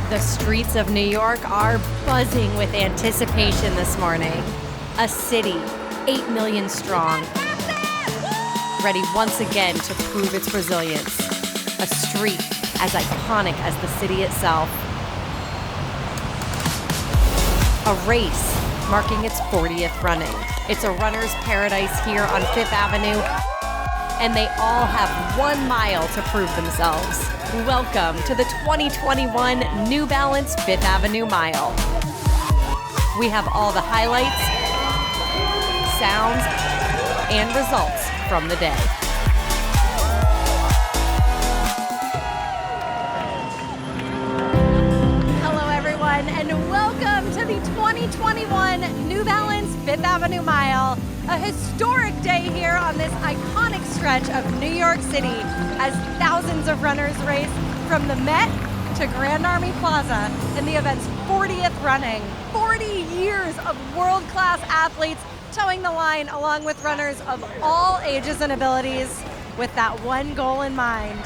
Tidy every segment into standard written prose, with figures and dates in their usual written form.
The streets of New York are buzzing with anticipation this morning. A city, 8 million strong, ready once again to prove its resilience. A street as iconic as the city itself. A race marking its 40th running. It's a runner's paradise here on Fifth Avenue, and they all have 1 mile to prove themselves. Welcome to the 2021 New Balance Fifth Avenue Mile. We have all the highlights, sounds, and results from the day. Hello everyone, and welcome to the 2021 New Balance Fifth Avenue Mile. A historic day here on this iconic stretch of New York City as thousands of runners race from the Met to Grand Army Plaza in the event's 40th running. 40 years of world-class athletes towing the line along with runners of all ages and abilities with that one goal in mind: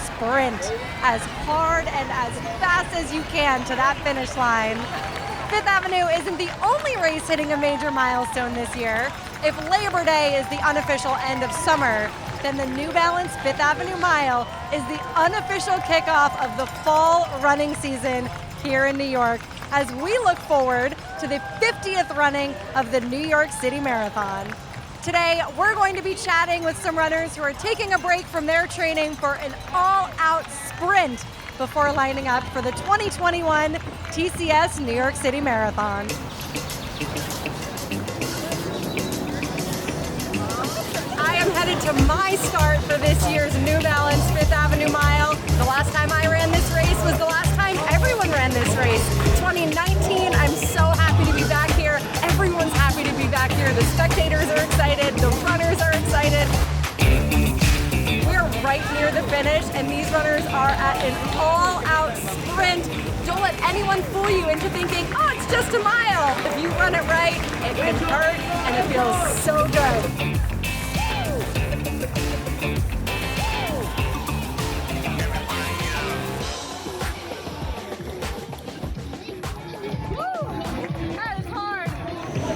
sprint as hard and as fast as you can to that finish line. Fifth Avenue isn't the only race hitting a major milestone this year. If Labor Day is the unofficial end of summer, then the New Balance Fifth Avenue Mile is the unofficial kickoff of the fall running season here in New York as we look forward to the 50th running of the New York City Marathon. Today, we're going to be chatting with some runners who are taking a break from their training for an all-out sprint before lining up for the 2021 TCS New York City Marathon. I am headed to my start for this year's New Balance Fifth Avenue Mile. The last time I ran this race was the last time everyone ran this race. 2019, I'm so happy to be back here. Everyone's happy to be back here. The spectators are excited, the runners are excited. We're right near the finish, and these runners are at an all-out sprint. Don't let anyone fool you into thinking, oh, it's just a mile. If you run it right, it can hurt, and it feels so good. That is hard.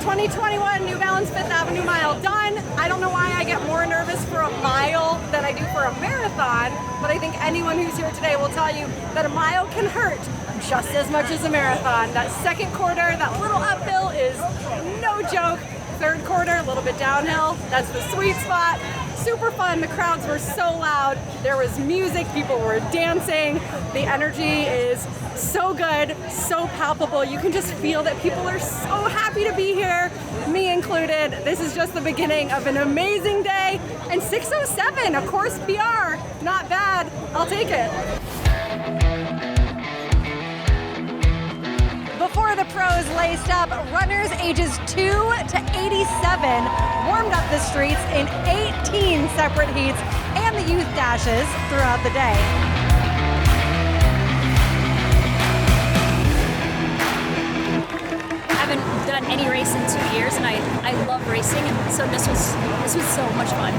2021 New Balance Fifth Avenue Mile done. I don't know why I get more nervous for a mile than I do for a marathon, but I think anyone who's here today will tell you that a mile can hurt just as much as a marathon. That second quarter, that little uphill is no joke. Third quarter, a little bit downhill, that's the sweet spot. Super fun, the crowds were so loud. There was music, people were dancing. The energy is so good, so palpable. You can just feel that people are so happy to be here, me included. This is just the beginning of an amazing day. And 6:07, a course PR, not bad, I'll take it. Before the pros laced up, runners ages 2 to 87 warmed up the streets in 18 separate heats and the youth dashes throughout the day. I haven't done any race in 2 years, and I love racing, and so this was so much fun.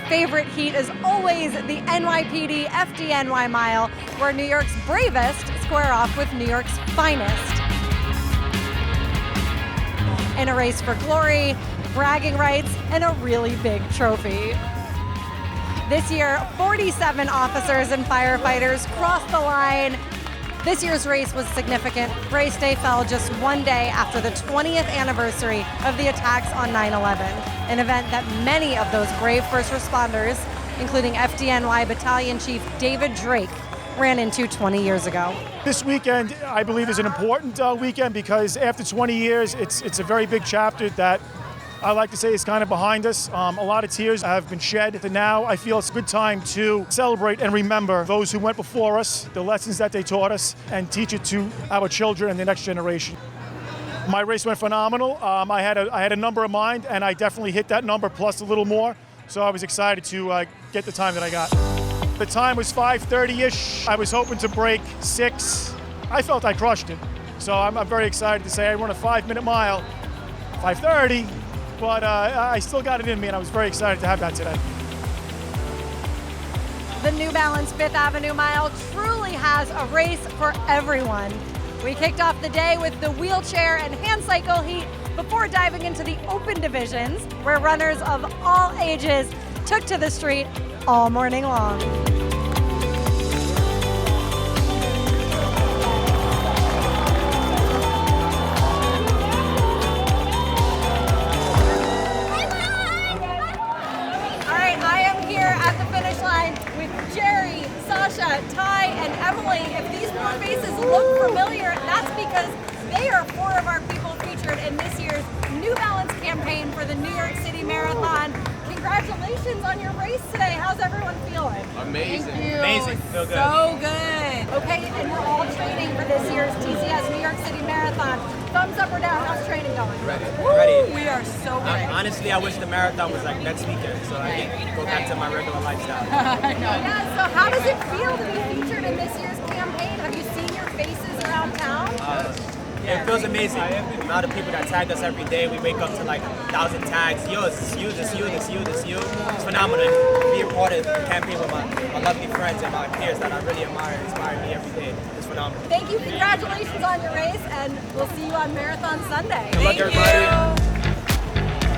Favorite heat is always the NYPD FDNY Mile, where New York's bravest square off with New York's finest. In a race for glory, bragging rights, and a really big trophy. This year, 47 officers and firefighters crossed the line. This year's race was significant. Race day fell just one day after the 20th anniversary of the attacks on 9/11, an event that many of those brave first responders, including FDNY Battalion Chief David Drake, ran into 20 years ago. This weekend, I believe, is an important weekend because after 20 years, it's a very big chapter that I like to say is kind of behind us. A lot of tears have been shed. But now I feel it's a good time to celebrate and remember those who went before us, the lessons that they taught us, and teach it to our children and the next generation. My race went phenomenal. I had a number in mind, and I definitely hit that number plus a little more. So I was excited to get the time that I got. The time was 5:30-ish. I was hoping to break 6. I felt I crushed it. So I'm very excited to say I run a 5-minute mile, 5:30, but I still got it in me, and I was very excited to have that today. The New Balance Fifth Avenue Mile truly has a race for everyone. We kicked off the day with the wheelchair and hand cycle heat before diving into the open divisions, where runners of all ages took to the street all morning long. Jerry, Sasha, Ty, and Emily. If these four faces look familiar, that's because they are 4 of our people featured in this year's New Balance campaign for the New York City Marathon. Congratulations on your race today. How's everyone feeling? Amazing. Thank you. Amazing. Feel good. So good. Okay, and you're all training for this year's TCS New York City Marathon. Thumbs up or down? How's training going? Ready. Woo, Ready. we are so ready. Honestly, I wish the marathon was like next weekend, so I can go back to my regular lifestyle. Yeah, so how does it feel to be featured in this year's campaign? Have you seen your faces around town? Yeah, it feels amazing. The amount of people that tag us every day, we wake up to like 1,000 tags. Yo, this is you, this is you, this is you, this is you. It's phenomenal. Be a part of the campaign with my lovely friends and my peers that I really admire and inspire me every day. It's phenomenal. Thank you. Congratulations on your race, and we'll see you on Marathon Sunday. Good luck, everybody.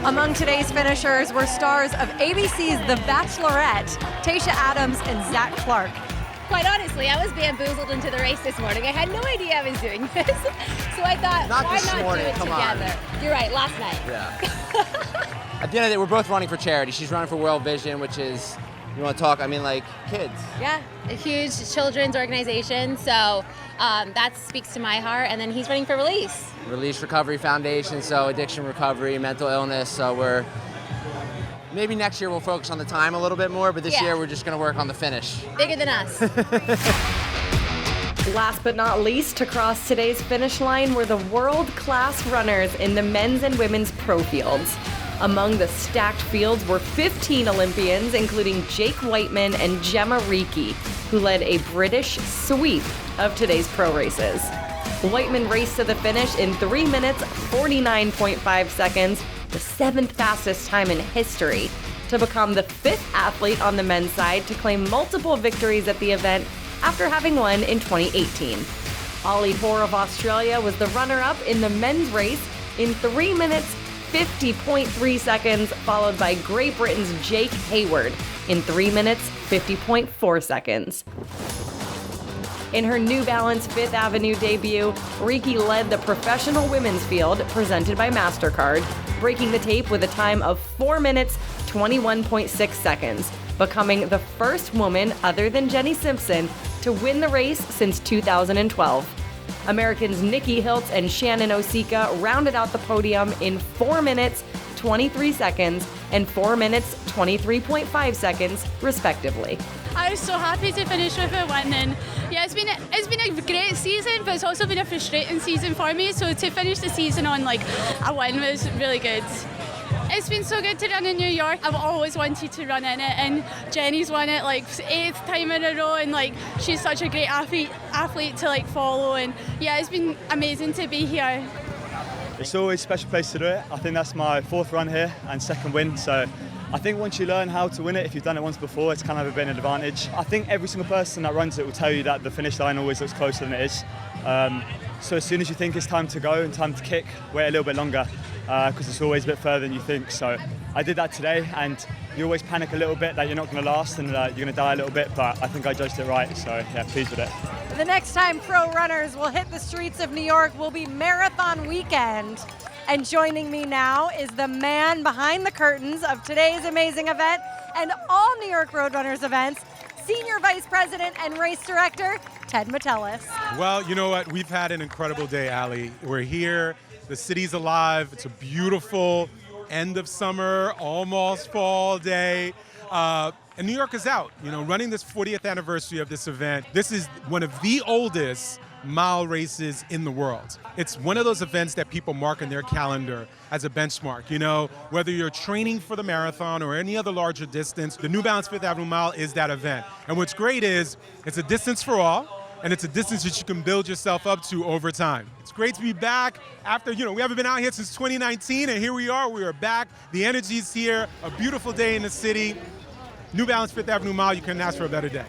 Among today's finishers were stars of ABC's The Bachelorette, TAYSHIA Adams and Zach Clark. Quite honestly, I was bamboozled into the race this morning. I had no idea I was doing this. So I thought, why not do it together? You're right, last night. Yeah. At the end of the day, we're both running for charity. She's running for World Vision, which is, you want to talk, I mean, like, kids. Yeah, a huge children's organization. So that speaks to my heart. And then he's running for Release. Release Recovery Foundation, so addiction recovery, mental illness. So we're, maybe next year we'll focus on the time a little bit more, but this year we're just going to work on the finish. Bigger than us. Last but not least, to cross today's finish line were the world-class runners in the men's and women's pro fields. Among the stacked fields were 15 Olympians, including Jake Whiteman and Gemma Reekie, who led a British sweep of today's pro races. Whiteman raced to the finish in 3 minutes, 49.5 seconds, the 7th fastest time in history, to become the 5th athlete on the men's side to claim multiple victories at the event after having won in 2018. Ollie Hoare of Australia was the runner-up in the men's race in 3 minutes, 50.3 seconds, followed by Great Britain's Jake Hayward in 3 minutes, 50.4 seconds. In her New Balance Fifth Avenue debut, Reekie led the professional women's field presented by MasterCard, breaking the tape with a time of 4 minutes, 21.6 seconds, becoming the first woman other than Jenny Simpson to win the race since 2012. Americans Nikki Hiltz and Shannon Osika rounded out the podium in 4 minutes, 23 seconds, and 4 minutes, 23.5 seconds, respectively. I was so happy to finish with a win, and yeah, it's been a great season, but it's also been a frustrating season for me. So to finish the season on like a win was really good. It's been so good to run in New York. I've always wanted to run in it, and Jenny's won it like 8th time in a row, and like she's such a great athlete to like follow, and yeah, it's been amazing to be here. It's always a special place to do it. I think that's my 4th run here and 2nd win, so I think once you learn how to win it, if you've done it once before, it's kind of a bit of an advantage. I think every single person that runs it will tell you that the finish line always looks closer than it is. So as soon as you think it's time to go and time to kick, wait a little bit longer, because it's always a bit further than you think. So I did that today, and you always panic a little bit that you're not going to last and you're going to die a little bit, but I think I judged it right, so yeah, pleased with it. The next time pro runners will hit the streets of New York will be marathon weekend. And joining me now is the man behind the curtains of today's amazing event and all New York Roadrunners events, Senior Vice President and Race Director, Ted METELLUS. Well, you know what? We've had an incredible day, Allie. We're here. The city's alive. It's a beautiful end of summer, almost fall day. And New York is out, you know, running this 40th anniversary of this event. This is one of the oldest mile races in the world. It's one of those events that people mark in their calendar as a benchmark. You know, whether you're training for the marathon or any other larger distance, the New Balance Fifth Avenue Mile is that event. And what's great is it's a distance for all, and it's a distance that you can build yourself up to over time. It's great to be back after, we haven't been out here since 2019, and here we are back. The energy's here, a beautiful day in the city. New Balance Fifth Avenue Mile, you couldn't ask for a better day.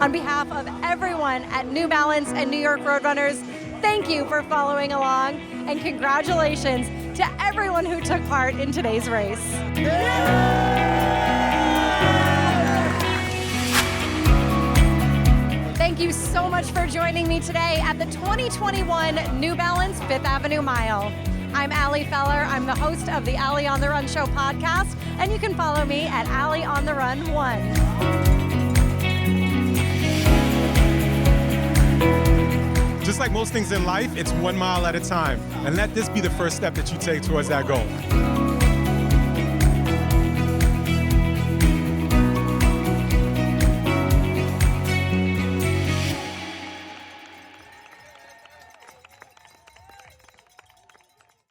On behalf of everyone at New Balance and New York Roadrunners, thank you for following along, and congratulations to everyone who took part in today's race. Thank you so much for joining me today at the 2021 New Balance Fifth Avenue Mile. I'm Allie Feller. I'm the host of the Allie on the Run Show podcast, and you can follow me at Allie on the Run 1. Just like most things in life, it's 1 mile at a time. And let this be the first step that you take towards that goal.